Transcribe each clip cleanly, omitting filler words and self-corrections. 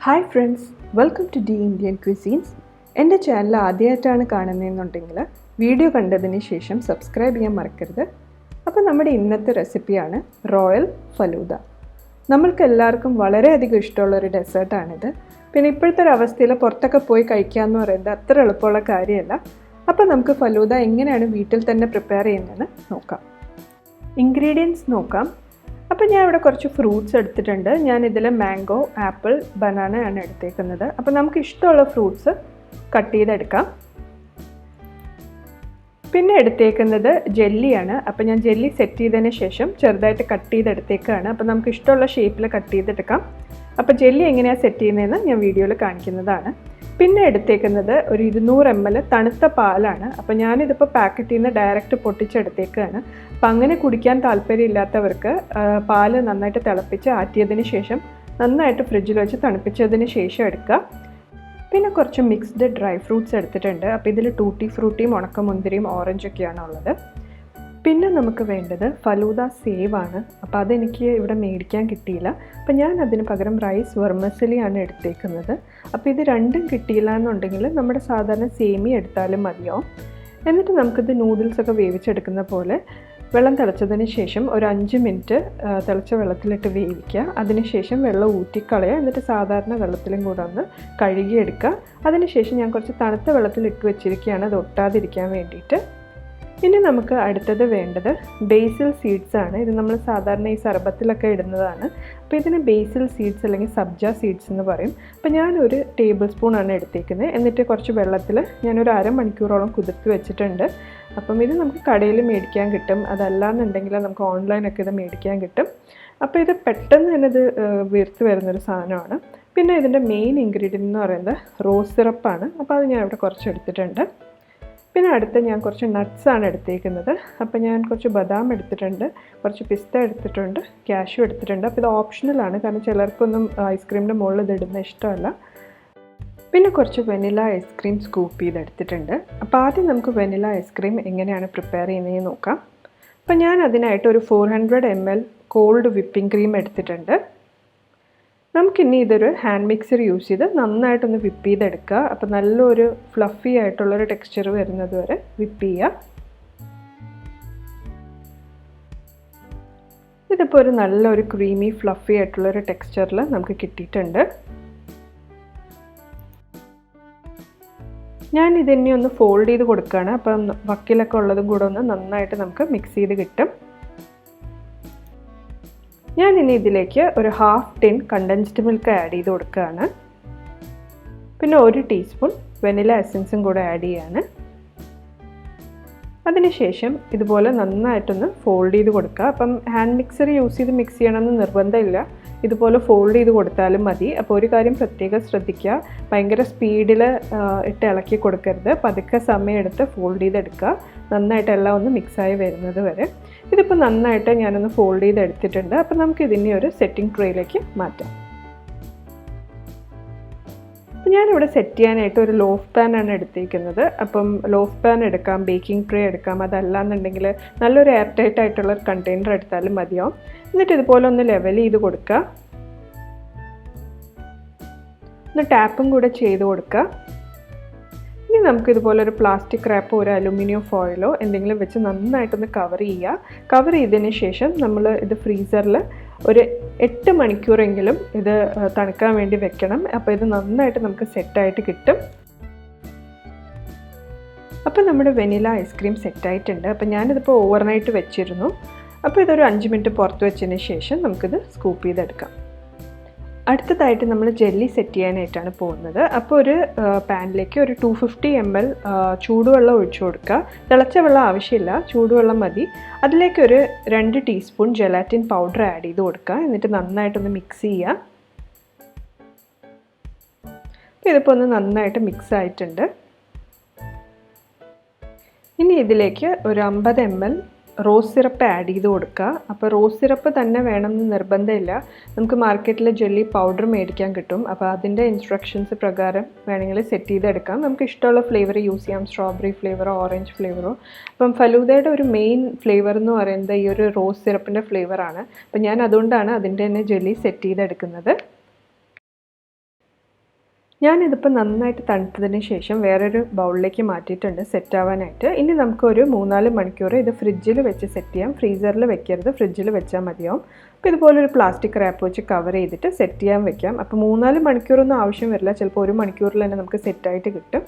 Hi friends, welcome to D Indian Cuisines. എൻ്റെ channel ആദ്യമായിട്ടാണ് കാണുന്നതെന്നുണ്ടെങ്കിൽ video കണ്ടതിന് ശേഷം സബ്സ്ക്രൈബ് ചെയ്യാൻ മറക്കരുത്. അപ്പോൾ നമ്മുടെ ഇന്നത്തെ റെസിപ്പിയാണ് റോയൽ ഫലൂദ. നമ്മൾക്ക് എല്ലാവർക്കും വളരെയധികം ഇഷ്ടമുള്ള ഒരു ഡെസേർട്ടാണിത്. പിന്നെ ഇപ്പോഴത്തെ ഒരു അവസ്ഥയിൽ പുറത്തൊക്കെ പോയി കഴിക്കാമെന്ന് പറയുന്നത് അത്ര എളുപ്പമുള്ള കാര്യമല്ല. അപ്പോൾ നമുക്ക് ഫലൂദ എങ്ങനെയാണ് വീട്ടിൽ തന്നെ പ്രിപ്പയർ ചെയ്യുന്നതെന്ന് നോക്കാം. ഇൻഗ്രീഡിയൻസ് നോക്കാം. അപ്പോൾ ഞാൻ ഇവിടെ കുറച്ച് ഫ്രൂട്ട്സ് എടുത്തിട്ടുണ്ട്. ഞാനിതിൽ മാംഗോ, ആപ്പിൾ, ബനാന ആണ് എടുത്തേക്കുന്നത്. അപ്പോൾ നമുക്ക് ഇഷ്ടമുള്ള ഫ്രൂട്ട്സ് കട്ട് ചെയ്തെടുക്കാം. പിന്നെ എടുത്തേക്കുന്നത് ജെല്ലിയാണ്. അപ്പോൾ ഞാൻ ജെല്ലി സെറ്റ് ചെയ്തതിന് ശേഷം ചെറുതായിട്ട് കട്ട് ചെയ്തെടുത്തേക്കാണ്. അപ്പോൾ നമുക്ക് ഇഷ്ടമുള്ള ഷേപ്പിൽ കട്ട് ചെയ്തെടുക്കാം. അപ്പോൾ ജെല്ലി എങ്ങനെയാണ് സെറ്റ് ചെയ്യുന്നതെന്ന് ഞാൻ വീഡിയോയിൽ കാണിക്കുന്നതാണ്. പിന്നെ എടുത്തേക്കുന്നത് ഒരു 200 ml തണുത്ത പാലാണ്. അപ്പോൾ ഞാനിതിപ്പോൾ പാക്കറ്റിൽ നിന്ന് ഡയറക്റ്റ് പൊട്ടിച്ചെടുത്തേക്കാണ്. അപ്പോൾ അങ്ങനെ കുടിക്കാൻ താല്പര്യമില്ലാത്തവർക്ക് പാല് നന്നായിട്ട് തിളപ്പിച്ച് ആറ്റിയതിന് ശേഷം നന്നായിട്ട് ഫ്രിഡ്ജിൽ വെച്ച് തണുപ്പിച്ചതിന് ശേഷം എടുക്കുക. പിന്നെ കുറച്ച് മിക്സ്ഡ് ഡ്രൈ ഫ്രൂട്ട്സ് എടുത്തിട്ടുണ്ട്. അപ്പോൾ ഇതിൽ ടൂട്ടി ഫ്രൂട്ടിയും ഉണക്കമുന്തിരിയും ഓറഞ്ചൊക്കെയാണ് ഉള്ളത്. പിന്നെ നമുക്ക് വേണ്ടത് ഫലൂദ സേവാണ്. അപ്പോൾ അതെനിക്ക് ഇവിടെ മേടിക്കാൻ കിട്ടിയില്ല. അപ്പോൾ ഞാൻ അതിന് പകരം റൈസ് വെർമിസെല്ലി ആണ് എടുത്തേക്കുന്നത്. അപ്പോൾ ഇത് രണ്ടും കിട്ടിയില്ല എന്നുണ്ടെങ്കിൽ നമ്മുടെ സാധാരണ സേമിയ എടുത്താലും മതിയാവും. എന്നിട്ട് നമുക്കിത് നൂഡിൽസൊക്കെ വേവിച്ചെടുക്കുന്ന പോലെ വെള്ളം തിളച്ചതിന് ശേഷം ഒരു 5 മിനിറ്റ് തിളച്ച വെള്ളത്തിലിട്ട് വേവിക്കുക. അതിനുശേഷം വെള്ളം ഊറ്റിക്കളയുക. എന്നിട്ട് സാധാരണ വെള്ളത്തിലും കൂടെ ഒന്ന് കഴുകിയെടുക്കുക. അതിനുശേഷം ഞാൻ കുറച്ച് തണുത്ത വെള്ളത്തിൽ ഇട്ട് വെച്ചിരിക്കുകയാണ്, അത് ഒട്ടാതിരിക്കാൻ വേണ്ടിയിട്ട്. ഇനി നമുക്ക് അടുത്തത് വേണ്ടത് ബേസിൽ സീഡ്സ് ആണ്. ഇത് നമ്മൾ സാധാരണ ഈ സർബത്തിലൊക്കെ ഇടുന്നതാണ്. അപ്പോൾ ഇതിന് ബേസിൽ സീഡ്സ് അല്ലെങ്കിൽ സബ്ജ സീഡ്സ് എന്ന് പറയും. അപ്പോൾ ഞാനൊരു ടേബിൾ സ്പൂണാണ് എടുത്തേക്കുന്നത്. എന്നിട്ട് കുറച്ച് വെള്ളത്തിൽ ഞാനൊരു അരമണിക്കൂറോളം കുതിർത്ത് വെച്ചിട്ടുണ്ട്. അപ്പം ഇത് നമുക്ക് കടയിൽ മേടിക്കാൻ കിട്ടും. അതല്ലാന്നുണ്ടെങ്കിൽ നമുക്ക് ഓൺലൈനൊക്കെ ഇത് മേടിക്കാൻ കിട്ടും. അപ്പോൾ ഇത് പെട്ടെന്ന് തന്നെ ഇത് വീർത്ത് വരുന്നൊരു സാധനമാണ്. പിന്നെ ഇതിൻ്റെ മെയിൻ ഇൻഗ്രീഡിയൻ്റ് എന്ന് പറയുന്നത് റോസ് സിറപ്പാണ്. അപ്പോൾ അത് ഞാൻ ഇവിടെ കുറച്ച് എടുത്തിട്ടുണ്ട്. പിന്നെ അടുത്ത് ഞാൻ കുറച്ച് നട്ട്സാണ് എടുത്തേക്കുന്നത്. അപ്പോൾ ഞാൻ കുറച്ച് ബദാം എടുത്തിട്ടുണ്ട്, കുറച്ച് പിസ്ത എടുത്തിട്ടുണ്ട്, കാഷ്യൂ എടുത്തിട്ടുണ്ട്. അപ്പോൾ ഇത് ഓപ്ഷണലാണ്, കാരണം ചിലർക്കൊന്നും ഐസ്ക്രീമിൻ്റെ മുകളിൽ ഇത് ഇടുന്ന ഇഷ്ടമല്ല. പിന്നെ കുറച്ച് വെനില ഐസ്ക്രീം സ്കൂപ്പ് ചെയ്തെടുത്തിട്ടുണ്ട്. അപ്പോൾ ആദ്യം നമുക്ക് വെനില ഐസ്ക്രീം എങ്ങനെയാണ് പ്രിപ്പയർ ചെയ്യുന്നതെന്ന് നോക്കാം. അപ്പോൾ ഞാൻ അതിനായിട്ട് ഒരു 400 ml കോൾഡ് വിപ്പിംഗ് ക്രീം എടുത്തിട്ടുണ്ട്. നമുക്കിനി ഇതൊരു ഹാൻഡ് മിക്സർ യൂസ് ചെയ്ത് നന്നായിട്ടൊന്ന് വിപ്പ് ചെയ്തെടുക്കുക. അപ്പോൾ നല്ലൊരു ഫ്ലഫി ആയിട്ടുള്ളൊരു ടെക്സ്ചർ വരുന്നത് വരെ വിപ്പ് ചെയ്യുക. ഇതിപ്പോൾ ഒരു നല്ലൊരു ക്രീമി ഫ്ലഫി ആയിട്ടുള്ളൊരു ടെക്സ്ചറിൽ നമുക്ക് കിട്ടിയിട്ടുണ്ട്. ഞാൻ ഇതിനെ ഒന്ന് ഫോൾഡ് ചെയ്ത് കൊടുക്കുകയാണ്. അപ്പം വക്കിലൊക്കെ ഉള്ളതും കൂടെ ഒന്ന് നന്നായിട്ട് നമുക്ക് മിക്സ് ചെയ്ത് കിട്ടും. ഞാൻ ഇനി ഇതിലേക്ക് ഒരു 1/2 ടിൻ കണ്ടൻസ്ഡ് മിൽക്ക് ആഡ് ചെയ്ത് കൊടുക്കുകയാണ്. പിന്നെ 1 ടീസ്പൂൺ വെനില എസൻസും കൂടെ ആഡ് ചെയ്യാണ്. അതിനുശേഷം ഇതുപോലെ നന്നായിട്ടൊന്ന് ഫോൾഡ് ചെയ്ത് കൊടുക്കുക. അപ്പം ഹാൻഡ് മിക്സർ യൂസ് ചെയ്ത് മിക്സ് ചെയ്യണമെന്ന് നിർബന്ധമില്ല, ഇതുപോലെ ഫോൾഡ് ചെയ്ത് കൊടുത്താലും മതി. അപ്പോൾ ഒരു കാര്യം പ്രത്യേകം ശ്രദ്ധിക്കുക, ഭയങ്കര സ്പീഡിൽ ഇട്ട് ഇളക്കി കൊടുക്കരുത്. പതുക്കെ സമയമെടുത്ത് ഫോൾഡ് ചെയ്തെടുക്കുക, നന്നായിട്ട് എല്ലാം ഒന്ന് മിക്സായി വരുന്നത് വരെ. ഇതിപ്പോൾ നന്നായിട്ട് ഞാനൊന്ന് ഫോൾഡ് ചെയ്തെടുത്തിട്ടുണ്ട്. അപ്പോൾ നമുക്ക് ഇതിനെ ഒരു സെറ്റിംഗ് ട്രേയിലേക്ക് മാറ്റാം. അപ്പോൾ ഞാനിവിടെ സെറ്റ് ചെയ്യാനായിട്ട് ഒരു ലോഫ് പാനാണ് എടുത്തിരിക്കുന്നത്. അപ്പം ലോഫ് പാൻ എടുക്കാം, ബേക്കിംഗ് ട്രേ എടുക്കാം. അതല്ലാന്നുണ്ടെങ്കിൽ നല്ലൊരു എയർ ടൈറ്റ് ആയിട്ടുള്ള ഒരു കണ്ടെയ്നർ എടുത്താലും മതിയാവും. എന്നിട്ട് ഇതുപോലെ ഒന്ന് ലെവൽ ചെയ്ത് കൊടുക്കുക. ഒന്ന് ടാപ്പും കൂടെ ചെയ്ത് കൊടുക്കുക. ഇനി നമുക്കിതുപോലെ ഒരു പ്ലാസ്റ്റിക് റാപ്പോ ഒരു അലുമിനിയം ഫോയിലോ എന്തെങ്കിലും വെച്ച് നന്നായിട്ടൊന്ന് കവർ ചെയ്യുക. കവർ ചെയ്തതിന് ശേഷം നമ്മൾ ഇത് ഫ്രീസറിൽ ഒരു 8 മണിക്കൂറെങ്കിലും ഇത് തണുക്കാൻ വേണ്ടി വെക്കണം. അപ്പോൾ ഇത് നന്നായിട്ട് നമുക്ക് സെറ്റായിട്ട് കിട്ടും. അപ്പോൾ നമ്മുടെ വെനില ഐസ്ക്രീം സെറ്റായിട്ടുണ്ട്. അപ്പോൾ ഞാനിതിപ്പോൾ ഓവർനൈറ്റ് വെച്ചിരുന്നു. അപ്പോൾ ഇതൊരു 5 മിനിറ്റ് പുറത്ത് വെച്ചതിന് ശേഷം നമുക്കിത് സ്കൂപ്പ് ചെയ്തെടുക്കാം. അടുത്തതായിട്ട് നമ്മൾ ജെല്ലി സെറ്റ് ചെയ്യാനായിട്ടാണ് പോകുന്നത്. അപ്പോൾ ഒരു പാനിലേക്ക് ഒരു 250 ml ചൂടുവെള്ളം ഒഴിച്ചു കൊടുക്കുക. തിളച്ച വെള്ളം ആവശ്യമില്ല, ചൂടുവെള്ളം മതി. അതിലേക്കൊരു 2 ടീസ്പൂൺ ജെലാറ്റിൻ പൗഡർ ആഡ് ചെയ്ത് കൊടുക്കുക. എന്നിട്ട് നന്നായിട്ടൊന്ന് മിക്സ് ചെയ്യുക. അപ്പോൾ ഇതിപ്പോൾ ഒന്ന് നന്നായിട്ട് മിക്സ് ആയിട്ടുണ്ട്. ഇനി ഇതിലേക്ക് ഒരു 50 ml റോസ് സിറപ്പ് ആഡ് ചെയ്ത് കൊടുക്കുക. അപ്പോൾ റോസ് സിറപ്പ് തന്നെ വേണമെന്ന് നിർബന്ധമില്ല, നമുക്ക് മാർക്കറ്റിൽ ജെല്ലി പൗഡർ മേടിക്കാൻ കിട്ടും. അപ്പോൾ അതിൻ്റെ ഇൻസ്ട്രക്ഷൻസ് പ്രകാരം വേണമെങ്കിൽ സെറ്റ് ചെയ്തെടുക്കാം. നമുക്ക് ഇഷ്ടമുള്ള ഫ്ലേവർ യൂസ് ചെയ്യാം, സ്ട്രോബെറി ഫ്ലേവറോ ഓറഞ്ച് ഫ്ലേവറോ. അപ്പം ഫലൂദയുടെ ഒരു മെയിൻ ഫ്ലേവർ എന്ന് പറയുന്നത് ഈ ഒരു റോസ് സിറപ്പിൻ്റെ ഫ്ലേവറാണ്. അപ്പോൾ ഞാൻ അതുകൊണ്ടാണ് അതിൻ്റെ തന്നെ ജെല്ലി സെറ്റ് ചെയ്തെടുക്കുന്നത്. ഞാനിതിപ്പോൾ നന്നായിട്ട് തണുത്തതിന് ശേഷം വേറൊരു ബൗളിലേക്ക് മാറ്റിയിട്ടുണ്ട് സെറ്റ് ആവാനായിട്ട്. ഇനി നമുക്കൊരു 3-4 മണിക്കൂർ ഇത് ഫ്രിഡ്ജിൽ വെച്ച് സെറ്റ് ചെയ്യാം. ഫ്രീസറിൽ വെക്കരുത്, ഫ്രിഡ്ജിൽ വെച്ചാൽ മതിയാവും. അപ്പോൾ ഇതുപോലൊരു പ്ലാസ്റ്റിക് റാപ്പ് വെച്ച് കവർ ചെയ്തിട്ട് സെറ്റ് ചെയ്യാൻ വെക്കാം. അപ്പോൾ 3-4 മണിക്കൂറൊന്നും ആവശ്യം വരില്ല, ചിലപ്പോൾ 1 മണിക്കൂറിൽ തന്നെ നമുക്ക് സെറ്റായിട്ട് കിട്ടും.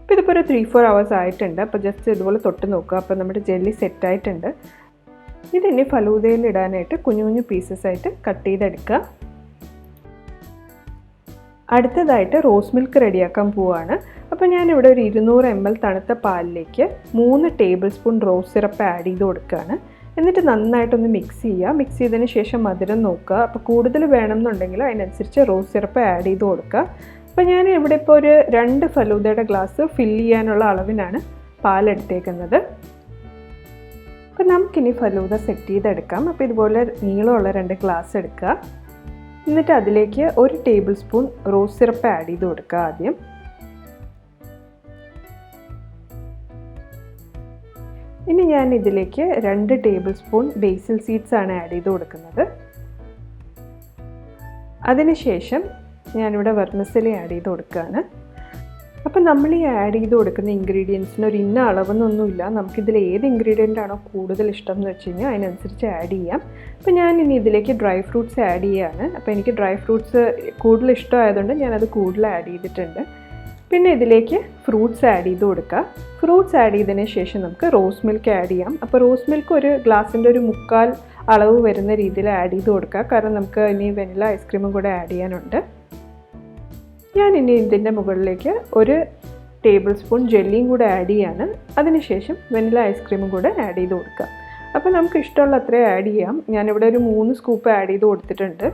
അപ്പോൾ ഇതിപ്പോൾ ഒരു 3-4 hours ആയിട്ടുണ്ട്. അപ്പോൾ ജസ്റ്റ് ഇതുപോലെ തൊട്ട് നോക്കുക. അപ്പോൾ നമ്മുടെ ജെല്ലി സെറ്റായിട്ടുണ്ട്. ഇതിനി ഫലൂദയിൽ ഇടാനായിട്ട് കുഞ്ഞു കുഞ്ഞു പീസസ് ആയിട്ട് കട്ട് ചെയ്തെടുക്കുക. അടുത്തതായിട്ട് റോസ് മിൽക്ക് റെഡിയാക്കാൻ പോവുകയാണ്. അപ്പോൾ ഞാനിവിടെ ഒരു 200 ml തണുത്ത പാലിലേക്ക് 3 table spoon rose syrup add ചെയ്ത് കൊടുക്കുകയാണ്. എന്നിട്ട് നന്നായിട്ടൊന്ന് മിക്സ് ചെയ്യുക. മിക്സ് ചെയ്തതിന് ശേഷം മധുരം നോക്കുക. അപ്പോൾ കൂടുതൽ വേണമെന്നുണ്ടെങ്കിൽ അതിനനുസരിച്ച് റോസ് സിറപ്പ് ആഡ് ചെയ്ത് കൊടുക്കുക. അപ്പോൾ ഞാൻ ഇവിടെ ഇപ്പോൾ ഒരു 2 ഫലൂദയുടെ ഗ്ലാസ് ഫില്ല് ചെയ്യാനുള്ള അളവിനാണ് പാലെടുത്തേക്കുന്നത്. അപ്പോൾ നമുക്കിനി ഫലൂദ സെറ്റ് ചെയ്തെടുക്കാം. അപ്പോൾ ഇതുപോലെ നീളമുള്ള 2 ഗ്ലാസ് എടുക്കുക. എന്നിട്ട് അതിലേക്ക് 1 table spoon rose syrup add ചെയ്ത് കൊടുക്കുക ആദ്യം. ഇനി ഞാൻ ഇതിലേക്ക് 2 ടേബിൾ സ്പൂൺ ബേസിൽ സീഡ്സ് ആണ് ആഡ് ചെയ്ത് കൊടുക്കുന്നത്. അതിനുശേഷം ഞാനിവിടെ വെർമിസെല്ലി ആഡ് ചെയ്ത് കൊടുക്കുകയാണ്. അപ്പോൾ നമ്മൾ ഈ ആഡ് ചെയ്ത് കൊടുക്കുന്ന ഇൻഗ്രീഡിയൻസിന് ഒരു ഇന്ന അളവെന്നൊന്നുമില്ല. നമുക്കിതിൽ ഏത് ഇൻഗ്രീഡിയൻ്റ് ആണോ കൂടുതൽ ഇഷ്ടം എന്ന് വെച്ച് കഴിഞ്ഞാൽ അതിനനുസരിച്ച് ആഡ് ചെയ്യാം. അപ്പോൾ ഞാൻ ഇനി ഇതിലേക്ക് ഡ്രൈ ഫ്രൂട്ട്സ് ആഡ് ചെയ്യുകയാണ്. അപ്പോൾ എനിക്ക് ഡ്രൈ ഫ്രൂട്ട്സ് കൂടുതൽ ഇഷ്ടമായതുകൊണ്ട് ഞാനത് കൂടുതൽ ആഡ് ചെയ്തിട്ടുണ്ട്. പിന്നെ ഇതിലേക്ക് ഫ്രൂട്ട്സ് ആഡ് ചെയ്ത് കൊടുക്കുക. ഫ്രൂട്ട്സ് ആഡ് ചെയ്തതിന് ശേഷം നമുക്ക് റോസ് മിൽക്ക് ആഡ് ചെയ്യാം. അപ്പോൾ റോസ് മിൽക്ക് ഒരു ഗ്ലാസിൻ്റെ ഒരു 1/4 അളവ് വരുന്ന രീതിയിൽ ആഡ് ചെയ്ത് കൊടുക്കുക. കാരണം നമുക്ക് ഇനി വെനില ഐസ്ക്രീമും കൂടെ ആഡ് ചെയ്യാനുണ്ട്. ഞാനിനി ഇതിൻ്റെ മുകളിലേക്ക് 1 ടേബിൾ സ്പൂൺ ജെല്ലിയും കൂടെ ആഡ് ചെയ്യാണ്. അതിനുശേഷം വെനില ഐസ്ക്രീമും കൂടെ ആഡ് ചെയ്ത് കൊടുക്കുക. അപ്പോൾ നമുക്ക് ഇഷ്ടമുള്ള അത്രയും ആഡ് ചെയ്യാം. ഞാനിവിടെ ഒരു 3 സ്കൂപ്പ് ആഡ് ചെയ്ത് കൊടുത്തിട്ടുണ്ട്.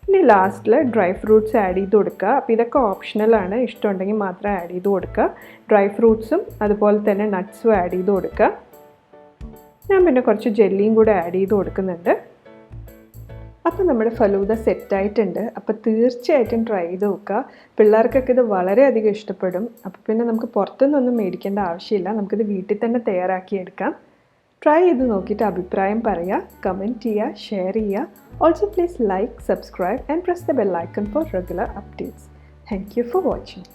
ഇനി ലാസ്റ്റിൽ ഡ്രൈ ഫ്രൂട്ട്സ് ആഡ് ചെയ്ത് കൊടുക്കുക. അപ്പോൾ ഇതൊക്കെ ഓപ്ഷണലാണ്, ഇഷ്ടമുണ്ടെങ്കിൽ മാത്രം ആഡ് ചെയ്ത് കൊടുക്കുക. ഡ്രൈ ഫ്രൂട്ട്സും അതുപോലെ തന്നെ നട്ട്സും ആഡ് ചെയ്ത് കൊടുക്കുക. ഞാൻ പിന്നെ കുറച്ച് ജെല്ലിയും കൂടെ ആഡ് ചെയ്ത് കൊടുക്കുന്നുണ്ട്. അപ്പോൾ നമ്മുടെ ഫലൂദ സെറ്റായിട്ടുണ്ട്. അപ്പോൾ തീർച്ചയായിട്ടും ട്രൈ ചെയ്ത് നോക്കുക. പിള്ളേർക്കൊക്കെ ഇത് വളരെയധികം ഇഷ്ടപ്പെടും. അപ്പോൾ പിന്നെ നമുക്ക് പുറത്തുനിന്നൊന്നും മേടിക്കേണ്ട ആവശ്യമില്ല, നമുക്കിത് വീട്ടിൽ തന്നെ തയ്യാറാക്കിയെടുക്കാം. ട്രൈ ചെയ്ത് നോക്കിയിട്ട് അഭിപ്രായം പറയുക, കമൻറ്റ് ചെയ്യുക, ഷെയർ ചെയ്യുക. Also please like, subscribe and press the bell icon four regular updates. Thank you for watching.